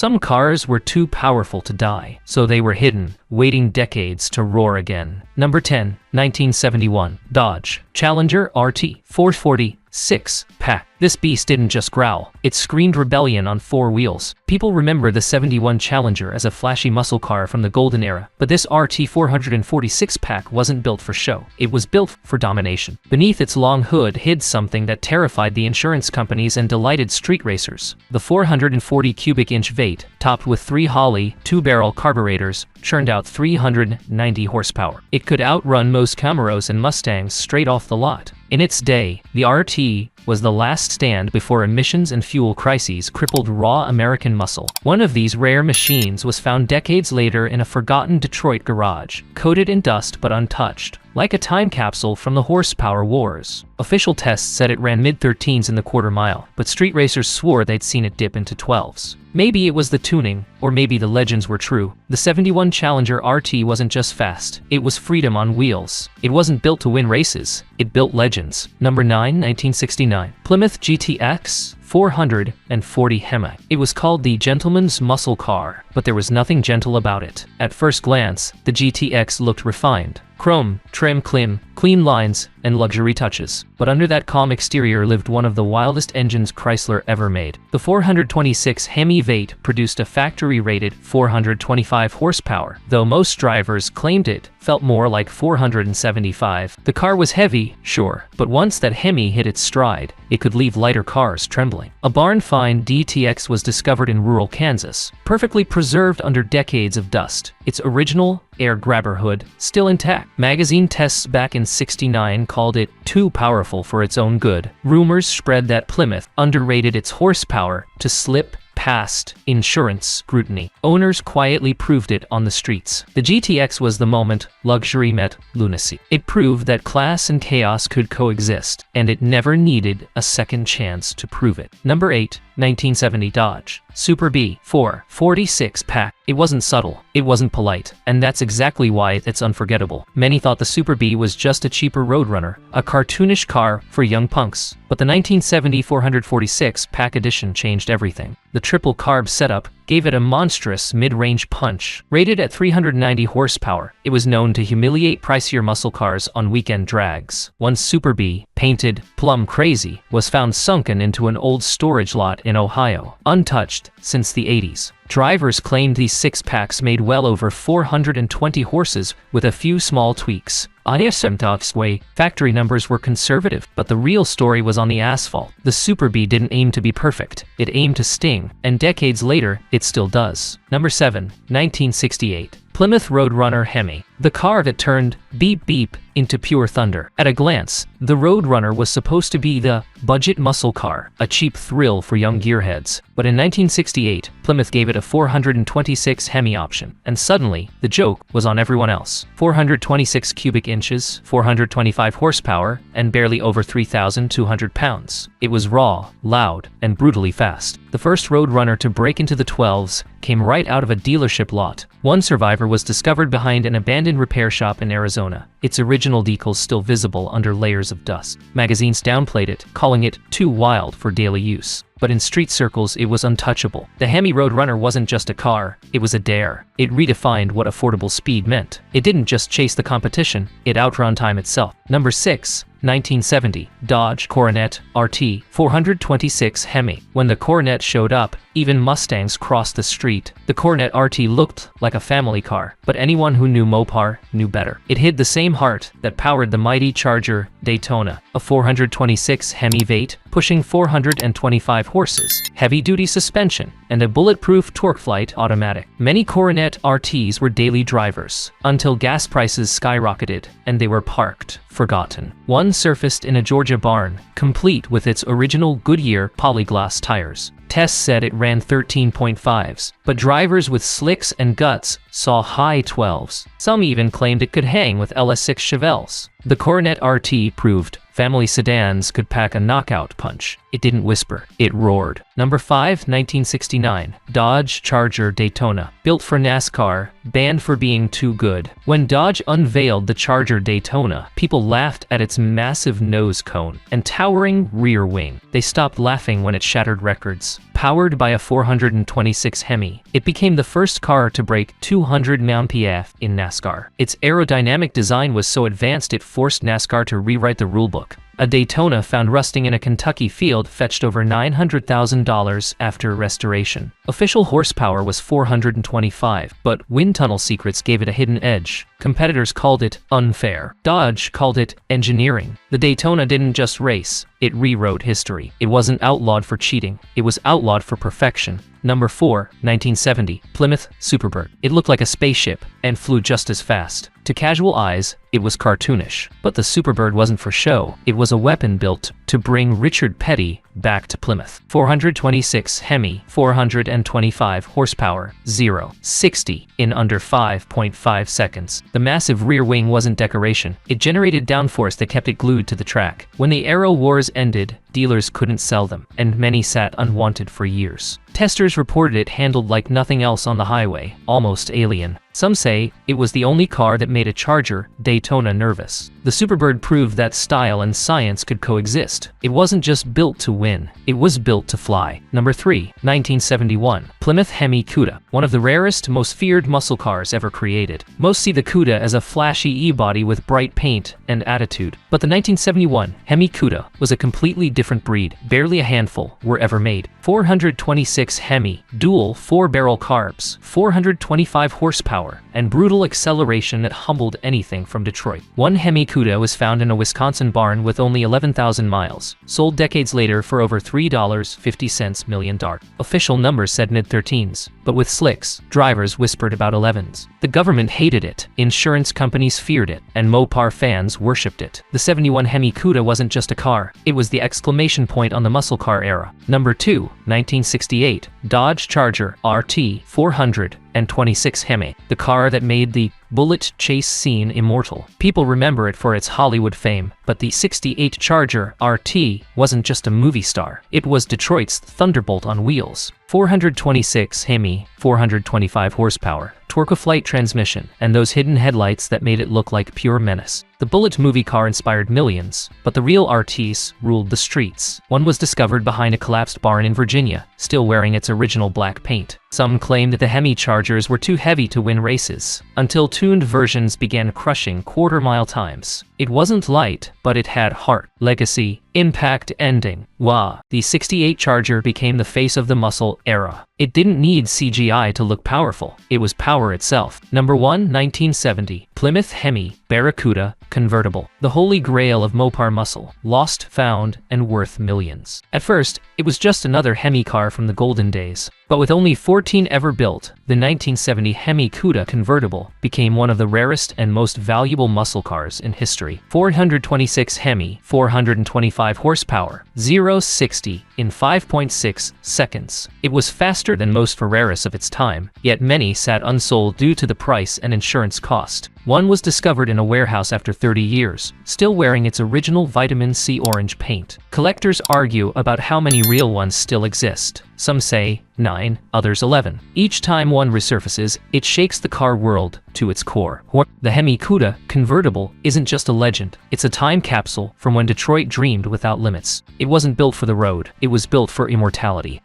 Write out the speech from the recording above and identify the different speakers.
Speaker 1: Some cars were too powerful to die, so they were hidden, waiting decades to roar again. Number 10, 1971, Dodge Challenger RT 440 6-pack. This beast didn't just growl, it screamed rebellion on four wheels. People remember the 71 Challenger as a flashy muscle car from the golden era, but this RT 446-pack wasn't built for show. It was built for domination. Beneath its long hood hid something that terrified the insurance companies and delighted street racers. The 440 cubic inch V8, topped with 3 Holley 2-barrel carburetors, churned out 390 horsepower. It could outrun most Camaros and Mustangs straight off the lot. In its day, the RT was the last stand before emissions and fuel crises crippled raw American muscle. One of these rare machines was found decades later in a forgotten Detroit garage, coated in dust but untouched, like a time capsule from the horsepower wars. Official tests said it ran mid-13s in the quarter mile, but street racers swore they'd seen it dip into 12s. Maybe it was the tuning, or maybe the legends were true. The 71 Challenger RT wasn't just fast, it was freedom on wheels. It wasn't built to win races, it built legends. Number 9, 1969, Plymouth GTX 440 HEMI. It was called the gentleman's muscle car, but there was nothing gentle about it. At first glance, the GTX looked refined. Chrome, trim, clean lines, and luxury touches. But under that calm exterior lived one of the wildest engines Chrysler ever made. The 426 HEMI V8 produced a factory-rated 425 horsepower, though most drivers claimed it felt more like 475. The car was heavy, sure, but once that HEMI hit its stride, it could leave lighter cars trembling. A barn-find DTX was discovered in rural Kansas, perfectly preserved under decades of dust. Its original air grabber hood still intact. Magazine tests back in '69 called it too powerful for its own good. Rumors spread that Plymouth underrated its horsepower to slip past insurance scrutiny. Owners quietly proved it on the streets. The GTX was the moment luxury met lunacy. It proved that class and chaos could coexist, and it never needed a second chance to prove it. Number 8, 1970 Dodge Super B 446-pack. It wasn't subtle, it wasn't polite, and that's exactly why it's unforgettable. Many thought the Super B was just a cheaper roadrunner, a cartoonish car for young punks. But the 1970 446-pack edition changed everything. The triple carb setup gave it a monstrous mid-range punch. Rated at 390 horsepower, it was known to humiliate pricier muscle cars on weekend drags. One Super B, painted plum crazy, was found sunken into an old storage lot in Ohio, untouched since the 80s. Drivers claimed these six-packs made well over 420 horses with a few small tweaks. Way, factory numbers were conservative, but the real story was on the asphalt. The Super B didn't aim to be perfect, it aimed to sting, and decades later, it still does. Number 7, 1968. Plymouth Roadrunner HEMI, the car that turned beep beep into pure thunder. At a glance, the Roadrunner was supposed to be the budget muscle car, a cheap thrill for young gearheads. But in 1968, Plymouth gave it a 426 HEMI option, and suddenly, the joke was on everyone else. 426 cubic inches, 425 horsepower, and barely over 3,200 pounds. It was raw, loud, and brutally fast. The first Roadrunner to break into the 12s came right out of a dealership lot. One survivor was discovered behind an abandoned repair shop in Arizona, its original decals still visible under layers of dust. Magazines downplayed it, calling it too wild for daily use. But in street circles, it was untouchable. The HEMI Roadrunner wasn't just a car, it was a dare. It redefined what affordable speed meant. It didn't just chase the competition, it outrun time itself. Number 6, 1970, Dodge Coronet RT 426 HEMI. When the Coronet showed up, even Mustangs crossed the street. The Coronet RT looked like a family car, but anyone who knew Mopar knew better. It hid the same heart that powered the mighty Charger Daytona, a 426 HEMI V8 pushing 425 horses, heavy-duty suspension, and a bulletproof torque flight automatic. Many Coronet RTs were daily drivers, until gas prices skyrocketed and they were parked, forgotten. One surfaced in a Georgia barn, complete with its original Goodyear polyglass tires. Tests said it ran 13.5s, but drivers with slicks and guts saw high 12s. Some even claimed it could hang with LS6 Chevelles. The Coronet RT proved family sedans could pack a knockout punch. It didn't whisper, it roared. Number 5, 1969, Dodge Charger Daytona. Built for NASCAR, banned for being too good. When Dodge unveiled the Charger Daytona, people laughed at its massive nose cone and towering rear wing. They stopped laughing when it shattered records. Powered by a 426 Hemi, it became the first car to break 200 mph in NASCAR. Its aerodynamic design was so advanced it forced NASCAR to rewrite the rulebook. A Daytona found rusting in a Kentucky field fetched over $900,000 after restoration. Official horsepower was 425, but wind tunnel secrets gave it a hidden edge. Competitors called it unfair. Dodge called it engineering. The Daytona didn't just race, it rewrote history. It wasn't outlawed for cheating, it was outlawed for perfection. Number 4, 1970, Plymouth Superbird. It looked like a spaceship and flew just as fast. To casual eyes, it was cartoonish. But the Superbird wasn't for show, it was a weapon built to bring Richard Petty back to Plymouth. 426 Hemi, 425 horsepower, 0-60 in under 5.5 seconds. The massive rear wing wasn't decoration, it generated downforce that kept it glued to the track. When the aero wars ended, dealers couldn't sell them, and many sat unwanted for years. Testers reported it handled like nothing else on the highway, almost alien. Some say it was the only car that made a Charger Daytona nervous. The Superbird proved that style and science could coexist. It wasn't just built to win, it was built to fly. Number 3, 1971, Plymouth Hemi Cuda, one of the rarest, most feared muscle cars ever created. Most see the Cuda as a flashy E-body with bright paint and attitude, but the 1971 Hemi Cuda was a completely different breed. Barely a handful were ever made. 426 Hemi, dual 4-barrel carbs, 425 horsepower, and brutal acceleration that humbled anything from Detroit. One Hemi Cuda was found in a Wisconsin barn with only 11,000 miles, sold decades later for over $3.50 million. Official numbers said mid-13s, but with slicks, drivers whispered about 11s. The government hated it, insurance companies feared it, and Mopar fans worshipped it. The 71 Hemi Cuda wasn't just a car, it was the exclamation point on the muscle car era. Number 2, 1968, Dodge Charger RT 426 Hemi, the car that made the bullet chase scene immortal. People remember it for its Hollywood fame, but the 68 Charger RT wasn't just a movie star, it was Detroit's thunderbolt on wheels. 426 Hemi, 425 horsepower, torque-a-flight transmission, and those hidden headlights that made it look like pure menace. The Bullitt movie car inspired millions, but the real RTs ruled the streets. One was discovered behind a collapsed barn in Virginia, still wearing its original black paint. Some claimed that the Hemi Chargers were too heavy to win races, until tuned versions began crushing quarter-mile times. It wasn't light, but it had heart, legacy, impact, ending. Wah! The 68 Charger became the face of the muscle era. It didn't need CGI to look powerful, it was power itself. Number 1, 1970, Plymouth Hemi Barracuda Convertible, the holy grail of Mopar muscle, lost, found, and worth millions. At first, it was just another Hemi car from the golden days. But with only 14 ever built, the 1970 Hemi Cuda Convertible became one of the rarest and most valuable muscle cars in history. 426 Hemi, 425 horsepower, 0-60 in 5.6 seconds. It was faster than most Ferraris of its time, yet many sat unsold due to the price and insurance cost. One was discovered in a warehouse after 30 years, still wearing its original vitamin C orange paint. Collectors argue about how many real ones still exist. Some say 9, others 11. Each time one resurfaces, it shakes the car world to its core. The Hemi Cuda Convertible isn't just a legend, it's a time capsule from when Detroit dreamed without limits. It wasn't built for the road, it was built for immortality.